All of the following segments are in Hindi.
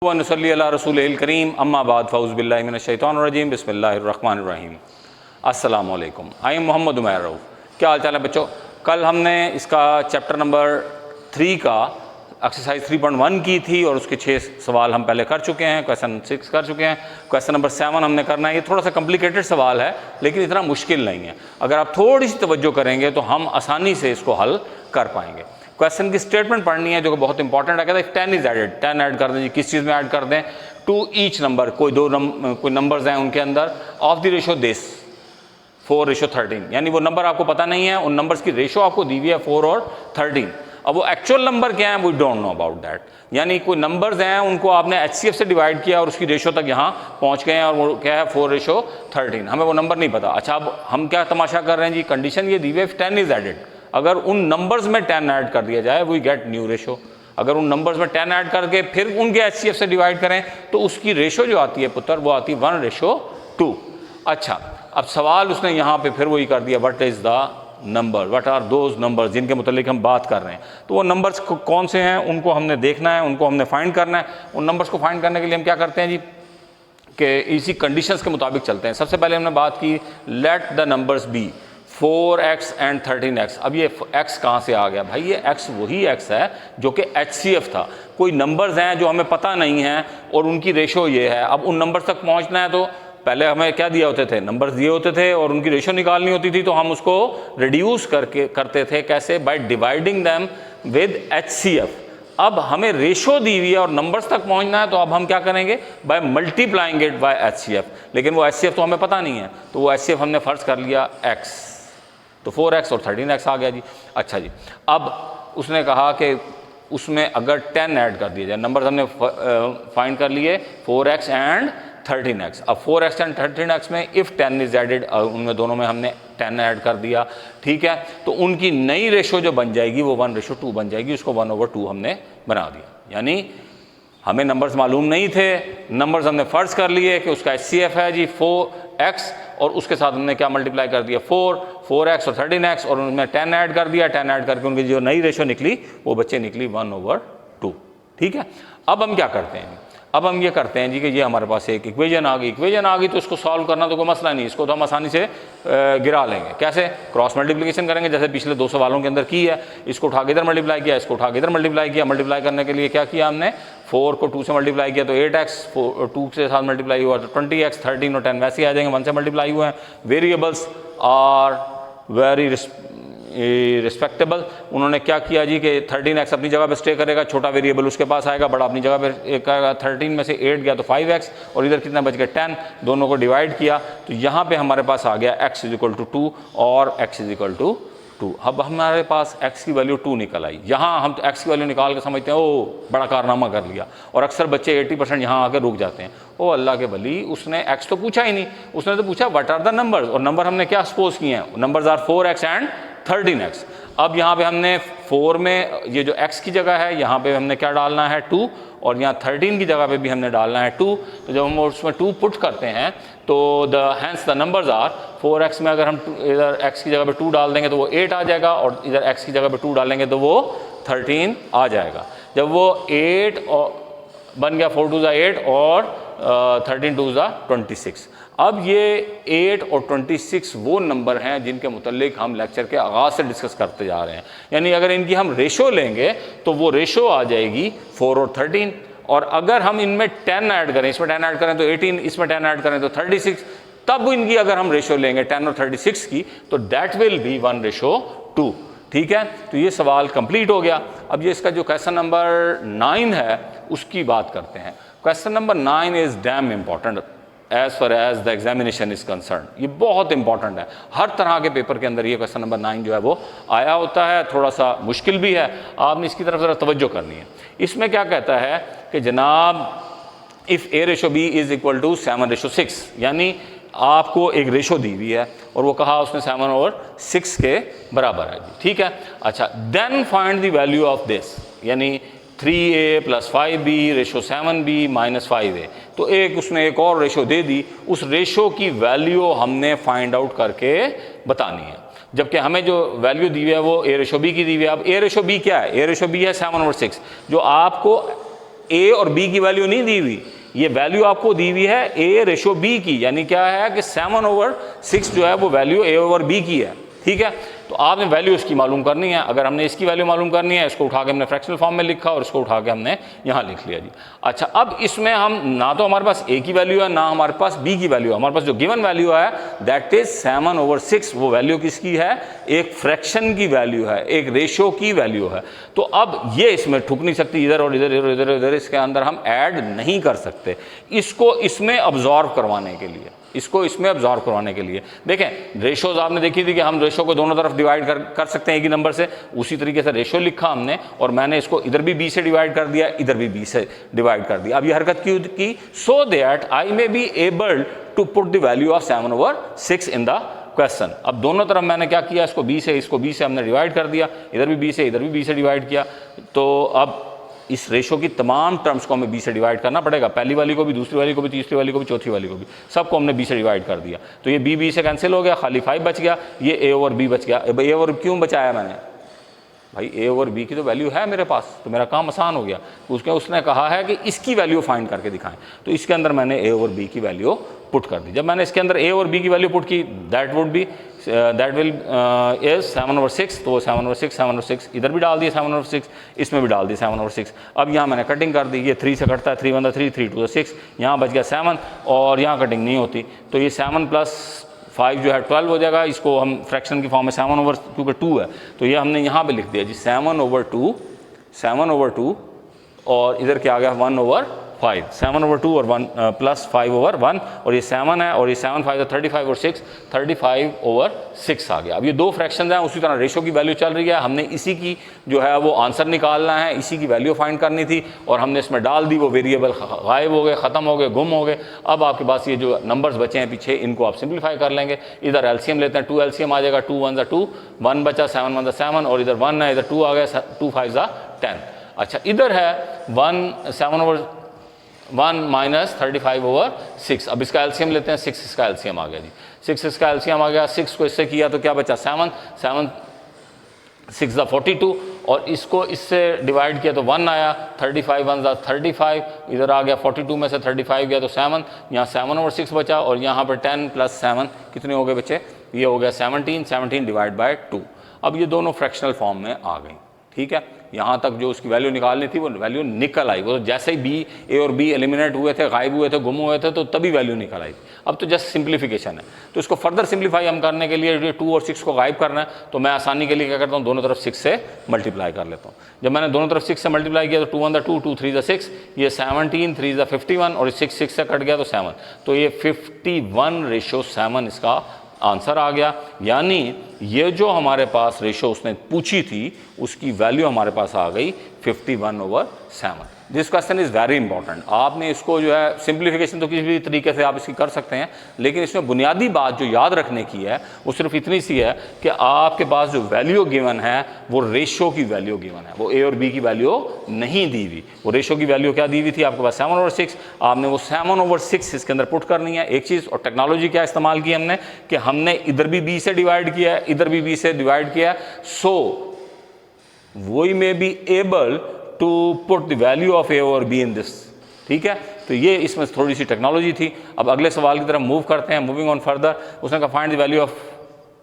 वनसल्ली अला रसूलिल करीम अम्मा बाद फ़ऊज़ु बिल्लाहि मिनश शैतानिर रजीम बिस्मिल्लाहिर रहमानिर रहीम। अस्सलामु अलैकुम। I am Mohammad Umair Rauf. क्या हाल चाल है बच्चों? कल हमने इसका चैप्टर नंबर 3 का एक्सरसाइज 3.1 की थी और उसके 6 सवाल हम पहले कर चुके हैं। क्वेश्चन 6 कर चुके हैं। क्वेश्चन नंबर 7 हमने करना है। ये थोड़ा सा कॉम्प्लिकेटेड सवाल है लेकिन इतना मुश्किल नहीं है। अगर आप थोड़ी सी तवज्जो करेंगे तो हम आसानी से इसको हल कर पाएंगे। क्वेश्चन की स्टेटमेंट पढ़नी है जो कि बहुत इंपॉर्टेंट है। कहते हैं 10 इज एडेड, 10 ऐड कर दें जी। किस चीज़ में ऐड कर दें? टू ईच नंबर, कोई नंबर्स हैं उनके अंदर, ऑफ द रेशो दिस 4:13। यानी वो नंबर आपको पता नहीं है, उन नंबर्स की रेशो आपको दी हुई है 4 और 13। अब वो एक्चुअल नंबर क्या है we don't know about that. यानी कोई नंबर्स हैं उनको आपने HCF से डिवाइड किया और उसकी रेशो तक यहाँ पहुँच गए हैं और वो क्या है 4:13। हमें वो नंबर नहीं पता। अच्छा, अब हम क्या तमाशा कर रहे हैं जी? कंडीशन ये दी हुई है 10 इज एडेड। अगर उन नंबर्स में 10 ऐड कर दिया जाए वी गेट न्यू रेशो। अगर उन नंबर्स में 10 ऐड करके फिर उनके HCF से डिवाइड करें तो उसकी रेशो जो आती है पुत्र वो आती है 1:2। अच्छा, अब सवाल उसने यहाँ पे फिर वही कर दिया, what is the number, what are those numbers जिनके मुतालिक हम बात कर रहे हैं। तो वो नंबर्स कौन से हैं उनको हमने देखना है, उनको हमने फाइंड करना है। उन नंबर्स को फाइंड करने के लिए हम क्या करते हैं जी कि इसी कंडीशंस के मुताबिक चलते हैं। सबसे पहले हमने बात की let the numbers be 4x and 13x। अब ये x कहाँ से आ गया भाई? ये x वही x है जो कि HCF था। कोई नंबर्स हैं जो हमें पता नहीं है और उनकी रेशो ये है। अब उन नंबर्स तक पहुँचना है तो पहले हमें क्या दिए होते थे? नंबर्स दिए होते थे और उनकी रेशो निकालनी होती थी। तो हम उसको रिड्यूस करते थे। कैसे? By dividing them with HCF। अब हमें रेशो दी हुई है और नंबर्स तक पहुंचना है तो अब हम क्या करेंगे? By multiplying it by HCF। लेकिन वो HCF तो हमें पता नहीं है तो वो HCF हमने फ़र्ज़ कर लिया x, तो 4x और 13x आ गया जी। अच्छा जी, अब उसने कहा कि उसमें अगर 10 ऐड कर दिया जाए, नंबर्स हमने फाइंड कर लिए 4x एंड 13x। अब 4x एंड 13x में इफ़ 10 इज एडेड, उनमें दोनों में हमने 10 ऐड कर दिया, ठीक है। तो उनकी नई रेशो जो बन जाएगी वो 1:2 बन जाएगी। उसको 1/2 हमने बना दिया। यानी हमें नंबर्स मालूम नहीं थे, नंबर्स हमने फ़र्ज़ कर लिए कि उसका HCF है जी 4x और उसके साथ हमने क्या मल्टीप्लाई कर दिया 4x और 13x और उनमें 10 ऐड कर दिया। 10 ऐड करके उनकी जो नई रेशो निकली वो बच्चे निकली 1/2, ठीक है। अब हम क्या करते हैं? अब हम ये करते हैं जी कि ये हमारे पास एक इक्वेशन आ गई तो इसको सॉल्व करना तो कोई मसला नहीं, इसको तो हम आसानी से गिरा लेंगे। कैसे? क्रॉस मल्टीप्लिकेशन करेंगे जैसे पिछले 2 सवालों के अंदर की है। इसको उठा के इधर मल्टीप्लाई किया, इसको उठा के इधर मल्टीप्लाई किया। मल्टीप्लाई करने के लिए क्या किया हमने? 4 को 2 से मल्टीप्लाई किया तो 8x, 2 के साथ मल्टीप्लाई हुआ तो 20x, 13 और 10 वैसे ही आ जाएंगे, 1 से मल्टीप्लाई हुए हैं। Variables are very respectable. उन्होंने क्या किया जी कि 13x अपनी जगह पे स्टे करेगा, छोटा वेरिएबल उसके पास आएगा, बड़ा अपनी जगह पे करेगा। 13 में से 8 गया तो 5x और इधर कितना बच गया 10। दोनों को डिवाइड किया तो यहाँ पे हमारे पास आ गया x = 2 और x = 2। अब हमारे पास x की वैल्यू 2 निकल आई। यहाँ हम तो x की वैल्यू निकाल के समझते हैं ओ बड़ा कारनामा कर लिया और अक्सर बच्चे 80% यहाँ आकर रुक जाते हैं। ओ अल्लाह के वली, उसने x तो पूछा ही नहीं, उसने तो पूछा व्हाट आर द नंबर्स, और नंबर हमने क्या सपोज किए हैं? Numbers are 4x and 13x। अब यहाँ पे हमने 4 में ये जो x की जगह है यहाँ पे हमने क्या डालना है 2 और यहाँ 13 की जगह पे भी हमने डालना है 2। तो जब हम उसमें 2 पुट करते हैं तो hence the numbers are 4x में अगर हम इधर x की जगह पे 2 डाल देंगे तो वो 8 आ जाएगा और इधर x की जगह पे 2 डालेंगे तो वो 13 आ जाएगा। जब वो 8 और बन गया 4 2 8 और 13 2 26। अब ये 8 और 26 वो नंबर हैं जिनके मुतालिक हम लेक्चर के आगाज़ से डिस्कस करते जा रहे हैं। यानी अगर इनकी हम रेशो लेंगे तो वो रेशो आ जाएगी 4 और 13। और अगर हम इनमें 10 ऐड करें, इसमें 10 ऐड करें तो 18, इसमें 10 ऐड करें तो 36, तब इनकी अगर हम रेशो लेंगे 10 और 36 की तो दैट विल बी 1:2, ठीक है। तो ये सवाल कंप्लीट हो गया। अब ये इसका जो क्वेश्चन नंबर 9 है उसकी बात करते हैं। Question number 9 is damn important as far as the examination is concern. ये बहुत इंपॉर्टेंट है। हर तरह के पेपर के अंदर ये क्वेश्चन नंबर 9 जो है वो आया होता है। थोड़ा सा मुश्किल भी है, आपने इसकी तरफ ज़रा तवज्जो करनी है। इसमें क्या कहता है कि जनाब इफ़ a/b = 7:6, यानी आपको एक रेशो दी हुई है और वो कहा उसने 7 और 6 के बराबर है जी, ठीक है। अच्छा, then find the value of this, यानी 3a + 5b ratio 7b - 5a। तो उसने एक और रेशो दे दी, उस रेशो की वैल्यू हमने फाइंड आउट करके बतानी है। जबकि हमें जो वैल्यू दी हुई है वो a/b की दी हुई है। अब a/b क्या है? a/b है 7/6। जो आपको ए और बी की वैल्यू नहीं दी हुई, ये वैल्यू आपको दी हुई है ए रेशो बी की, यानी क्या है कि 7/6 जो है वो वैल्यू ए ओवर बी की है। ठीक है, तो आपने वैल्यू इसकी मालूम करनी है। अगर हमने इसकी वैल्यू मालूम करनी है, इसको उठा के हमने फ्रैक्शनल फॉर्म में लिखा और इसको उठा के हमने यहाँ लिख लिया जी। अच्छा, अब इसमें हम ना तो हमारे पास ए की वैल्यू है ना हमारे पास बी की वैल्यू है, हमारे पास जो गिवन वैल्यू है दैट इज 7/6। वो वैल्यू किसकी है? एक फ्रैक्शन की वैल्यू है, एक रेशो की वैल्यू है। तो अब ये इसमें ठुक नहीं सकती, इधर और इधर इधर इधर, इसके अंदर हम ऐड नहीं कर सकते। इसको इसमें अब्जॉर्व करवाने के लिए, इसको इसमें अब्जॉर्व करवाने के लिए देखें, रेशोज आपने देखी थी कि हम रेशो को दोनों तरफ डिवाइड कर सकते हैं एक ही नंबर से। उसी तरीके से रेशो लिखा हमने और मैंने इसको इधर भी बी से डिवाइड कर दिया, इधर भी बी से डिवाइड कर दिया। अब ये हरकत क्यों की? So that I may be able to put the value of 7/6 in the question. अब दोनों तरफ मैंने क्या किया, इसको बी से हमने डिवाइड कर दिया, इधर भी बी से इधर भी बी से डिवाइड किया। तो अब इस रेशो की तमाम टर्म्स को हमें बी से डिवाइड करना पड़ेगा, पहली वाली को भी, दूसरी वाली को भी, तीसरी वाली को भी, चौथी वाली को भी, सबको हमने बी से डिवाइड कर दिया। तो ये बी से कैंसिल हो गया, खाली 5 बच गया, ये ए ओवर बी बच गया। ए ओवर क्यों बचाया मैंने? भाई ए ओवर बी की तो वैल्यू है मेरे पास, तो मेरा काम आसान हो गया। उसने कहा है कि इसकी वैल्यू फाइंड करके दिखाएं, तो इसके अंदर मैंने ए ओवर बी की वैल्यू पुट कर दी। जब मैंने इसके अंदर ए और बी की वैल्यू पुट की, दैट विल इज 7/6, तो 7/6 इधर भी डाल दिए 7/6, इसमें भी डाल दिए 7/6। अब यहाँ मैंने कटिंग कर दी, ये 3 से कटता है, 3 1 3, 3 2 6, यहाँ बच गया 7 और यहाँ कटिंग नहीं होती, तो ये 7 + 5 जो है 12 हो जाएगा। इसको हम फ्रैक्शन की फॉर्म में 7/, क्योंकि 2 है तो ये हमने यहाँ पे लिख दिया जी 7/2 और इधर क्या आ गया 1/5, 7/2 और 1 + 5/1, और ये 7 है और ये 7 5 35 और 6 35/6 आ गया। अब ये दो फ्रैक्शन हैं, उसी तरह रेशो की वैल्यू चल रही है, हमने इसी की जो है वो आंसर निकालना है, इसी की वैल्यू फाइंड करनी थी और हमने इसमें डाल दी, वो वेरिएबल गायब हो गए, ख़त्म हो गए, गुम हो गए। अब आपके पास ये जो नंबर्स बचे हैं पीछे, इनको आप सिंप्लीफाई कर लेंगे। इधर एलसीएम लेते हैं, 2 एलसीएम आ जाएगा, 2 1 2, 1 बचा, 7 1 7 और इधर 1 है, इधर 2 आ गया, 2 5 10। अच्छा, इधर है 1 - 35/6। अब इसका एलसीएम लेते हैं, 6 इसका एलसीएम आ गया जी, 6 इसका एलसीएम आ गया। 6 को इससे किया तो क्या बचा 7 6 42 और इसको इससे डिवाइड किया तो 1 आया, 35 1 35, इधर आ गया 42 में से 35 गया तो 7, यहाँ 7/6 बचा और यहाँ पर 10 + 7 कितने हो गए बच्चे? ये हो गया 17 डिवाइड बाय 2। अब ये दोनों फ्रैक्शनल फॉर्म में आ गई। ठीक है, यहाँ तक जो उसकी वैल्यू निकालनी थी वो वैल्यू निकल आई। वो जैसे ही बी ए और बी एलिमिनेट हुए थे, गायब हुए थे, गुम हुए थे, तो तभी वैल्यू निकल आई। अब तो जस्ट सिंप्लीफिकेशन है, तो इसको फर्दर सिंप्लीफाई हम करने के लिए 2 और 6 को गायब करना है, तो मैं आसानी के लिए क्या करता हूँ, दोनों तरफ 6 से मल्टीप्लाई कर लेता हूँ। जब मैंने दोनों तरफ 6 से मल्टीप्लाई किया तो 2 1 2, 2 3 6, ये 17, 3 51 और 6 6 से कट गया तो 7, तो ये 51/7 इसका आंसर आ गया। यानी ये जो हमारे पास रेशो उसने पूछी थी उसकी वैल्यू हमारे पास आ गई 51/7। This question is very important. आपने इसको जो है सिंप्लीफिकेशन तो किसी भी तरीके से आप इसकी कर सकते हैं, लेकिन इसमें बुनियादी बात जो याद रखने की है वो सिर्फ इतनी सी है कि आपके पास जो वैल्यू गिवन है वो रेशो की वैल्यू गिवन है, वो ए और बी की वैल्यू नहीं दी हुई। वो रेशो की वैल्यू क्या दी हुई थी आपके पास 7/6, आपने वो 7/6 इसके अंदर पुट करनी है। एक चीज़ और टेक्नोलॉजी क्या इस्तेमाल की हमने कि हमने इधर भी बी से डिवाइड किया है, इधर भी बी से डिवाइड किया है, so we may be able to put the value of a और बी इन दिस। ठीक है, तो ये इसमें थोड़ी सी टेक्नोलॉजी थी। अब अगले सवाल की तरफ मूव करते हैं, मूविंग ऑन फर्दर। उसने कहा find the value of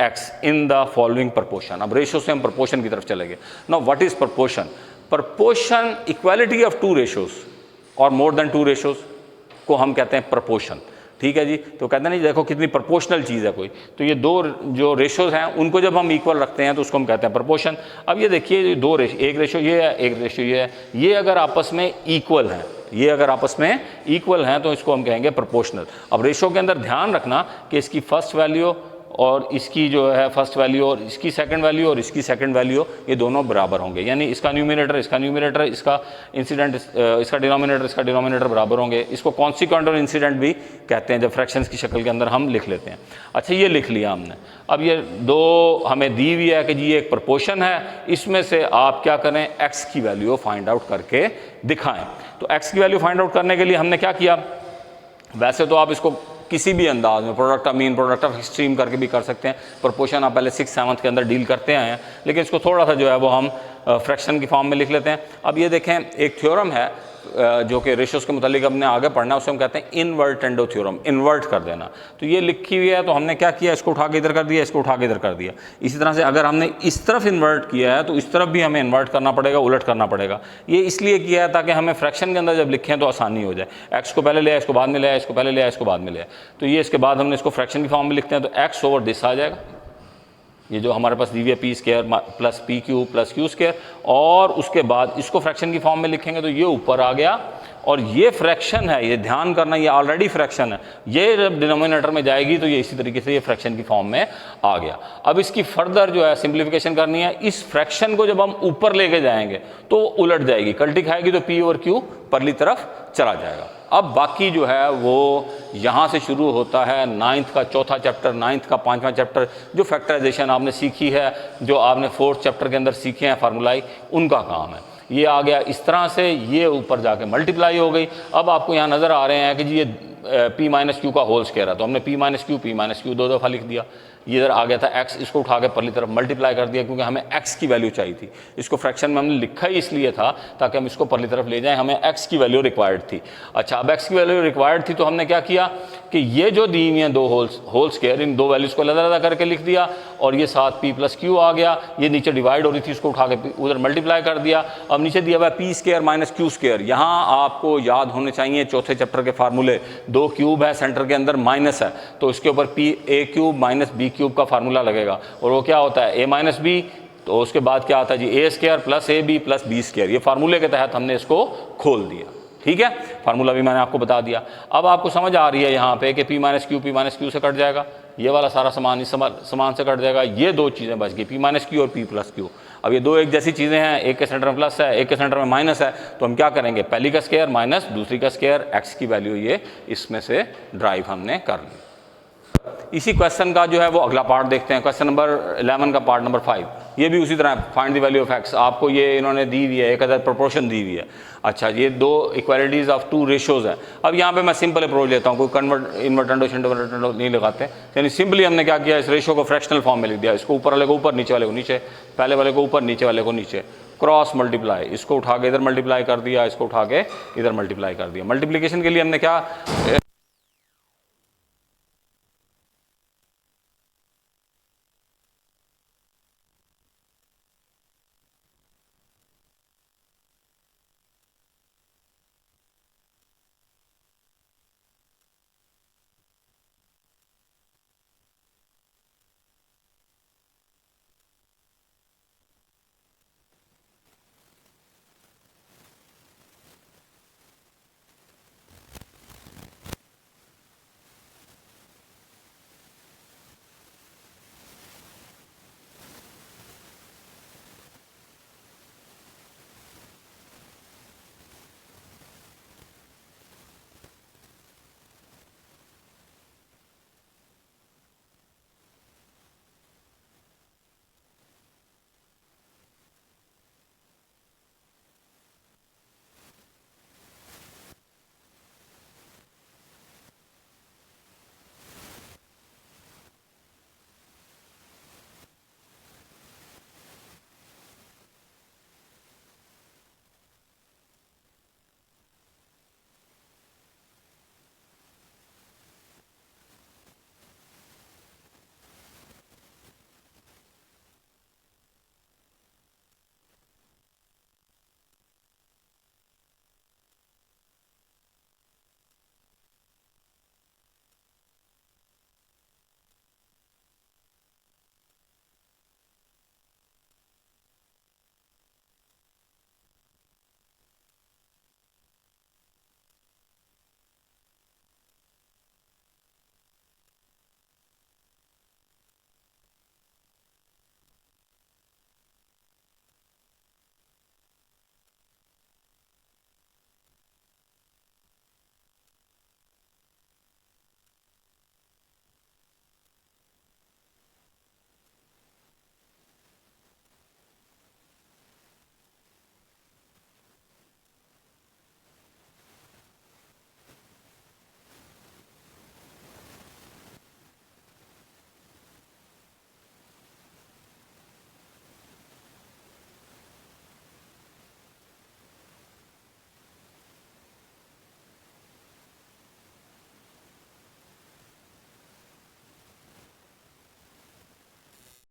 x in the following proportion. अब रेशो से हम प्रपोर्शन की तरफ चलेंगे। Now what is proportion? Proportion equality of 2 ratios और मोर देन 2 रेशोज को हम कहते हैं प्रपोर्शन। ठीक है जी, तो कहते हैं नहीं देखो कितनी प्रोपोर्शनल चीज़ है कोई, तो ये दो जो रेशोज हैं उनको जब हम इक्वल रखते हैं तो उसको हम कहते हैं प्रपोर्शन। अब ये देखिए दो रेशो, एक रेशो ये है, एक रेशो ये है, ये अगर आपस में इक्वल हैं, ये अगर आपस में इक्वल हैं तो इसको हम कहेंगे प्रोपोर्शनल। अब रेशो के अंदर ध्यान रखना कि इसकी फर्स्ट वैल्यू और इसकी जो है फर्स्ट वैल्यू और इसकी सेकंड वैल्यू और इसकी सेकंड वैल्यू ये दोनों बराबर होंगे, यानी इसका न्यूमरेटर इसका इंसिडेंट इसका डिनोमिनेटर बराबर होंगे। इसको कॉन्सिक्वेंट और इंसिडेंट भी कहते हैं जब फ्रैक्शंस की शक्ल के अंदर हम लिख लेते हैं। अच्छा, ये लिख लिया हमने। अब ये दो हमें दी हुई है कि जी ये एक प्रपोर्शन है, इसमें से आप क्या करें, एक्स की वैल्यू फाइंड आउट करके दिखाएं। तो एक्स की वैल्यू फाइंड आउट करने के लिए हमने क्या किया, वैसे तो आप इसको किसी भी अंदाज में product of mean, product of extreme करके भी कर सकते हैं। प्रोपोर्शन आप पहले 6th 7th के अंदर डील करते आए हैं, लेकिन इसको थोड़ा सा जो है वो हम फ्रैक्शन की फॉर्म में लिख लेते हैं। अब ये देखें, एक थ्योरम है जो कि रेशोज़ के मुतालिक हमने आगे पढ़ना है, उसे हम कहते हैं इनवर्टेंडो थ्योरम, इन्वर्ट कर देना। तो ये लिखी हुई है, तो हमने क्या किया, इसको उठा के इधर कर दिया, इसको उठा के इधर कर दिया। इसी तरह से अगर हमने इस तरफ इन्वर्ट किया है तो इस तरफ भी हमें इन्वर्ट करना पड़ेगा, उलट करना पड़ेगा। ये इसलिए किया है ताकि हमें फ्रैक्शन के अंदर जब लिखें तो आसानी हो जाए। एक्स को पहले ले आया, इसको बाद में ले आया, इसको पहले ले आया, इसको बाद में ले आया। तो ये इसके बाद हमने इसको फ्रैक्शन की फॉर्म में लिखते हैं, तो एक्स ओवर दिस आ जाएगा। ये जो हमारे पास दी हुई है P square plus P Q plus Q square, और उसके बाद इसको फ्रैक्शन की फॉर्म में लिखेंगे तो ये ऊपर आ गया। और ये फ्रैक्शन है, ये ध्यान करना, ये ऑलरेडी फ्रैक्शन है। ये जब डिनोमिनेटर में जाएगी तो ये इसी तरीके से ये फ्रैक्शन की फॉर्म में आ गया। अब इसकी फर्दर जो है सिंप्लीफिकेशन करनी है। इस फ्रैक्शन को जब हम ऊपर लेके जाएंगे तो उलट जाएगी, कल्टी खाएगी तो पी और क्यू परली तरफ चला जाएगा। अब बाकी जो है वो यहाँ से शुरू होता है 9th का चौथा चैप्टर, 9th का 5वां चैप्टर, जो फैक्टराइजेशन आपने सीखी है, जो आपने 4th चैप्टर के अंदर सीखे हैं फार्मूलाई, उनका काम है। ये आ गया इस तरह से, ये ऊपर जाके मल्टीप्लाई हो गई। अब आपको यहाँ नज़र आ रहे हैं कि जी ये p माइनस क्यू का होल स्क्वायर है, तो हमने p माइनस क्यू दो दफ़ा लिख दिया। ये इधर आ गया था x, इसको उठा के परली तरफ मल्टीप्लाई कर दिया, क्योंकि हमें x की वैल्यू चाहिए थी। इसको फ्रैक्शन में हमने लिखा ही इसलिए था ताकि हम इसको परली तरफ ले जाएं, हमें x की वैल्यू रिक्वायर्ड थी। अच्छा, अब x की वैल्यू रिक्वायर्ड थी तो हमने क्या किया कि ये जो दी हुई हैं दो होल स्क्वायर, इन दो वैल्यूज़ को अलग करके लिख दिया, और ये साथ p प्लस क्यू आ गया। ये नीचे डिवाइड हो रही थी, इसको उठा के उधर मल्टीप्लाई कर दिया। अब नीचे दिया हुआ P square minus Q square. यहाँ आपको याद होने चाहिए चौथे चैप्टर के फार्मूले, 2 क्यूब है, सेंटर के अंदर माइनस है, तो इसके ऊपर p a cube minus b cube का फार्मूला लगेगा, और वो क्या होता है, ए माइनस बी। तो उसके बाद क्या आता है जी, a square plus a b plus b square. ये फार्मूले के तहत हमने इसको खोल दिया। ठीक है, फार्मूला भी मैंने आपको बता दिया। अब आपको समझ आ रही है यहाँ पे कि p माइनस क्यू से कट जाएगा, ये वाला सारा सामान इस सामान से कट जाएगा। ये दो चीज़ें बच गई, p माइनस क्यू और p प्लस क्यू। अब ये दो एक जैसी चीज़ें हैं, एक के सेंटर में प्लस है, एक के सेंटर में माइनस है, तो हम क्या करेंगे, पहली का स्क्वायर माइनस दूसरी का स्क्वायर, x की वैल्यू ये इसमें से ड्राइव हमने कर ली। इसी क्वेश्चन का जो है वो अगला पार्ट देखते हैं, क्वेश्चन नंबर 11 का पार्ट नंबर 5। ये भी उसी तरह find the value of x। आपको ये इन्होंने दी हुई है, एक अदर प्रोपोर्शन दी हुई है। अच्छा, ये दो इक्वालिटीज़ ऑफ टू रेशोज़ हैं। अब यहाँ पे मैं सिंपल अप्रोच लेता हूँ, कोई इन्वर्टेंडो नहीं लगाते, यानी सिंपली हमने क्या किया, इस रेशो को फ्रैक्शनल फॉर्म में लिख दिया। इसको ऊपर वाले को ऊपर, नीचे वाले को नीचे, पहले वाले को ऊपर, नीचे वाले को नीचे, क्रॉस मल्टीप्लाई। इसको उठा के इधर मल्टीप्लाई कर दिया, इसको उठा के इधर मल्टीप्लाई कर दिया। मल्टीप्लिकेशन के लिए हमने क्या